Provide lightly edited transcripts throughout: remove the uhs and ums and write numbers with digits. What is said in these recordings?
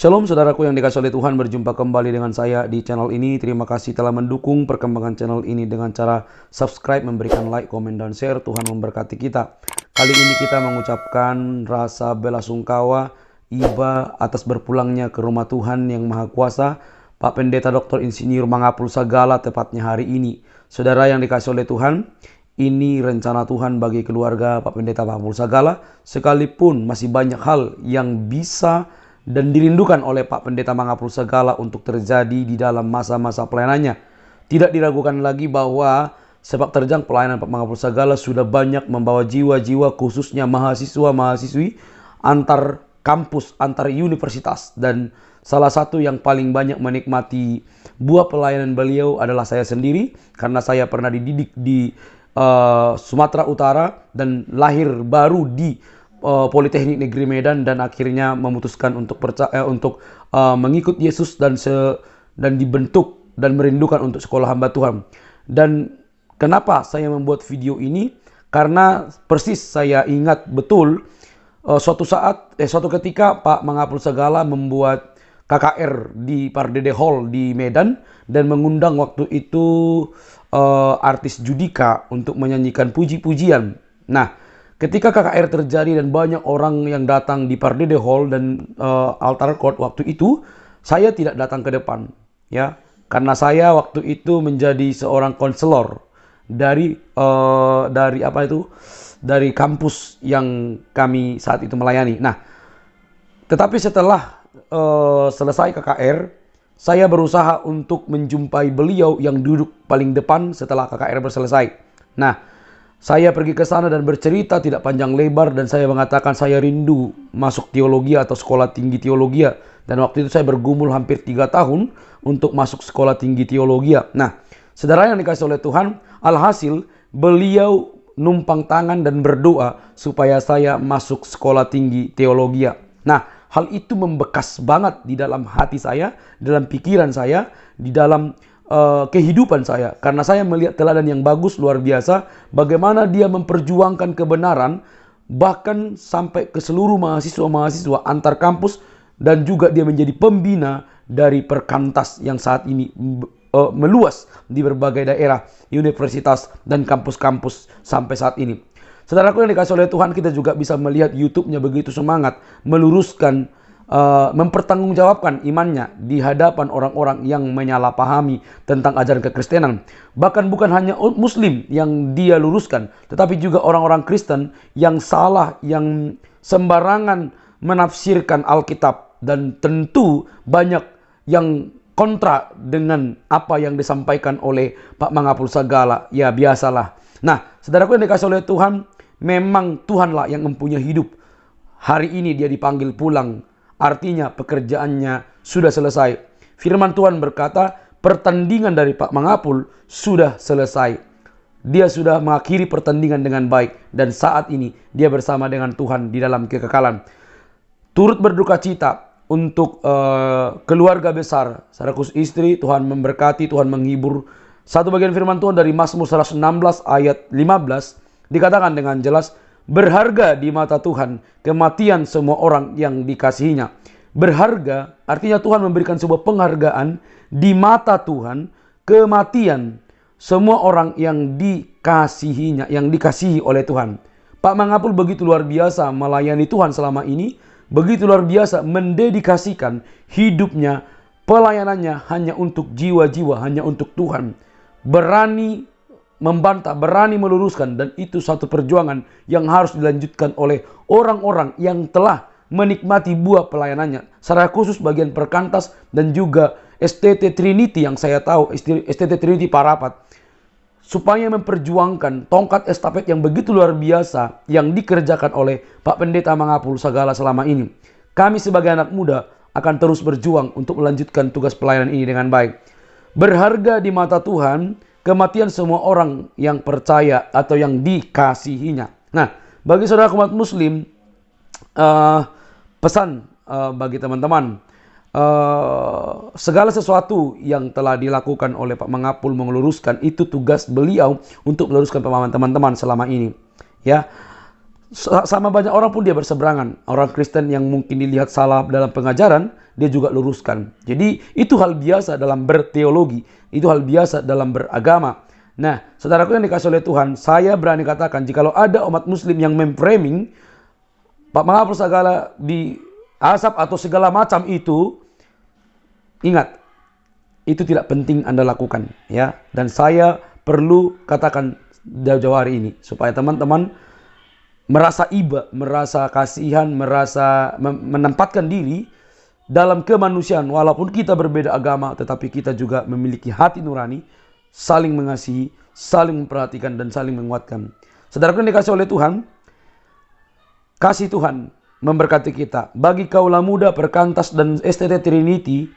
Shalom saudaraku yang dikasihi oleh Tuhan, berjumpa kembali dengan saya di channel ini. Terima kasih telah mendukung perkembangan channel ini dengan cara subscribe, memberikan like, komen, dan share. Tuhan memberkati kita. Kali ini kita mengucapkan rasa belasungkawa, iba atas berpulangnya ke rumah Tuhan yang Maha Kuasa, Pak Pendeta Dr. Insinyur Mangapul Sagala, tepatnya hari ini. Saudara yang dikasihi oleh Tuhan, ini rencana Tuhan bagi keluarga Pak Pendeta Mangapul Sagala, sekalipun masih banyak hal yang bisa dan dirindukan oleh Pak Pendeta Mangapul Sagala untuk terjadi di dalam masa-masa pelayanannya. Tidak diragukan lagi bahwa sepak terjang pelayanan Pak Mangapul Sagala sudah banyak membawa jiwa-jiwa, khususnya mahasiswa-mahasiswi antar kampus, antar universitas. Dan salah satu yang paling banyak menikmati buah pelayanan beliau adalah saya sendiri, karena saya pernah dididik di Sumatera Utara dan lahir baru di Politeknik Negeri Medan, dan akhirnya memutuskan untuk mengikut Yesus dan dibentuk dan merindukan untuk sekolah hamba Tuhan. Dan kenapa saya membuat video ini? Karena persis saya ingat betul suatu ketika Pak Mangapul Sagala membuat KKR di Pardede Hall di Medan dan mengundang waktu itu artis Judika untuk menyanyikan puji-pujian. Nah, ketika KKR terjadi dan banyak orang yang datang di Pardede Hall dan altar court waktu itu, saya tidak datang ke depan, ya, karena saya waktu itu menjadi seorang konselor dari kampus yang kami saat itu melayani. Nah, tetapi setelah selesai KKR, saya berusaha untuk menjumpai beliau yang duduk paling depan setelah KKR selesai. Nah, saya pergi ke sana dan bercerita tidak panjang lebar, dan saya mengatakan saya rindu masuk teologi atau sekolah tinggi teologi. Dan waktu itu saya bergumul hampir 3 tahun untuk masuk sekolah tinggi teologi. Nah, saudara yang dikasihi oleh Tuhan, alhasil beliau numpang tangan dan berdoa supaya saya masuk sekolah tinggi teologi. Nah, hal itu membekas banget di dalam hati saya, dalam pikiran saya, di dalam kehidupan saya, karena saya melihat teladan yang bagus luar biasa, bagaimana dia memperjuangkan kebenaran bahkan sampai ke seluruh mahasiswa-mahasiswa antar kampus, dan juga dia menjadi pembina dari perkantas yang saat ini meluas di berbagai daerah, universitas dan kampus-kampus sampai saat ini. Saudaraku yang dikasihi oleh Tuhan, kita juga bisa melihat YouTube-nya begitu semangat meluruskan, mempertanggungjawabkan imannya di hadapan orang-orang yang menyalahpahami tentang ajaran kekristenan. Bahkan bukan hanya muslim yang dia luruskan, tetapi juga orang-orang Kristen yang salah, yang sembarangan menafsirkan Alkitab, dan tentu banyak yang kontra dengan apa yang disampaikan oleh Pak Mangapul Sagala. Ya, biasalah. Nah, saudaraku yang dikasihi oleh Tuhan, memang Tuhanlah yang mempunyai hidup. Hari ini dia dipanggil pulang. Artinya pekerjaannya sudah selesai. Firman Tuhan berkata, pertandingan dari Pak Mangapul sudah selesai. Dia sudah mengakhiri pertandingan dengan baik, dan saat ini dia bersama dengan Tuhan di dalam kekekalan. Turut berduka cita untuk keluarga besar, secara khusus istri. Tuhan memberkati, Tuhan menghibur. Satu bagian firman Tuhan dari Mazmur 116 ayat 15 dikatakan dengan jelas, berharga di mata Tuhan kematian semua orang yang dikasihinya. Berharga artinya Tuhan memberikan sebuah penghargaan di mata Tuhan, kematian semua orang yang dikasihinya, yang dikasihi oleh Tuhan. Pak Mangapul begitu luar biasa melayani Tuhan selama ini, begitu luar biasa mendedikasikan hidupnya, pelayanannya hanya untuk jiwa-jiwa, hanya untuk Tuhan. Berani membantah, berani meluruskan, dan itu satu perjuangan yang harus dilanjutkan oleh orang-orang yang telah menikmati buah pelayanannya, secara khusus bagian perkantas dan juga STT Trinity yang saya tahu, STT Trinity Parapat, supaya memperjuangkan tongkat estafet yang begitu luar biasa yang dikerjakan oleh Pak Pendeta Mangapul Sagala selama ini. Kami sebagai anak muda akan terus berjuang untuk melanjutkan tugas pelayanan ini dengan baik. Berharga di mata Tuhan kematian semua orang yang percaya atau yang dikasihinya. Nah, bagi saudara umat muslim, pesan bagi teman-teman, segala sesuatu yang telah dilakukan oleh Pak Mangapul meluruskan, itu tugas beliau untuk meluruskan pemahaman teman-teman selama ini. Ya, Sama banyak orang pun dia berseberangan. Orang Kristen yang mungkin dilihat salah dalam pengajaran, dia juga luruskan. Jadi itu hal biasa dalam berteologi, itu hal biasa dalam beragama. Nah, saudaraku yang dikasih oleh Tuhan, saya berani katakan jikalau ada umat muslim yang memframing Pak menghapus segala di asap atau segala macam itu, ingat, itu tidak penting Anda lakukan, ya. Dan saya perlu katakan jauh-jauh hari ini supaya teman-teman merasa iba, merasa kasihan, merasa menempatkan diri dalam kemanusiaan. Walaupun kita berbeda agama, tetapi kita juga memiliki hati nurani, saling mengasihi, saling memperhatikan, dan saling menguatkan. Saudaraku yang dikasih oleh Tuhan, kasih Tuhan memberkati kita. Bagi kaula muda, Perkantas, dan STT Trinity,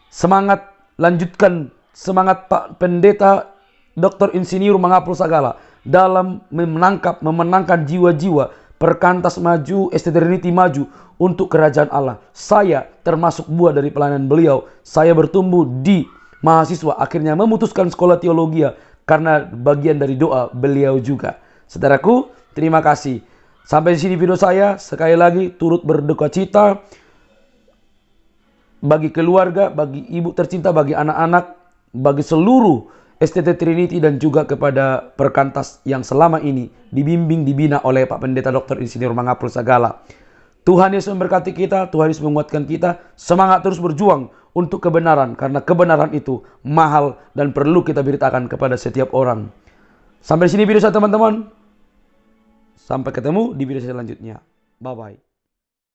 semangat, lanjutkan semangat Pak Pendeta Dr. Insinyur Mangapul Sagala dalam memenangkan jiwa-jiwa. Perkantas maju, STT Trinity maju untuk kerajaan Allah. Saya termasuk buah dari pelayanan beliau. Saya bertumbuh di mahasiswa, akhirnya memutuskan sekolah teologi karena bagian dari doa beliau juga. Saudaraku, terima kasih. Sampai di sini video saya. Sekali lagi turut berduka cita bagi keluarga, bagi ibu tercinta, bagi anak-anak, bagi seluruh STT Trinity, dan juga kepada Perkantas yang selama ini dibimbing, dibina oleh Pak Pendeta Dr. Insinyur Mangapul Sagala. Tuhan Yesus memberkati kita, Tuhan Yesus menguatkan kita. Semangat terus berjuang untuk kebenaran, karena kebenaran itu mahal dan perlu kita beritakan kepada setiap orang. Sampai di sini video saya teman-teman. Sampai ketemu di video selanjutnya. Bye-bye.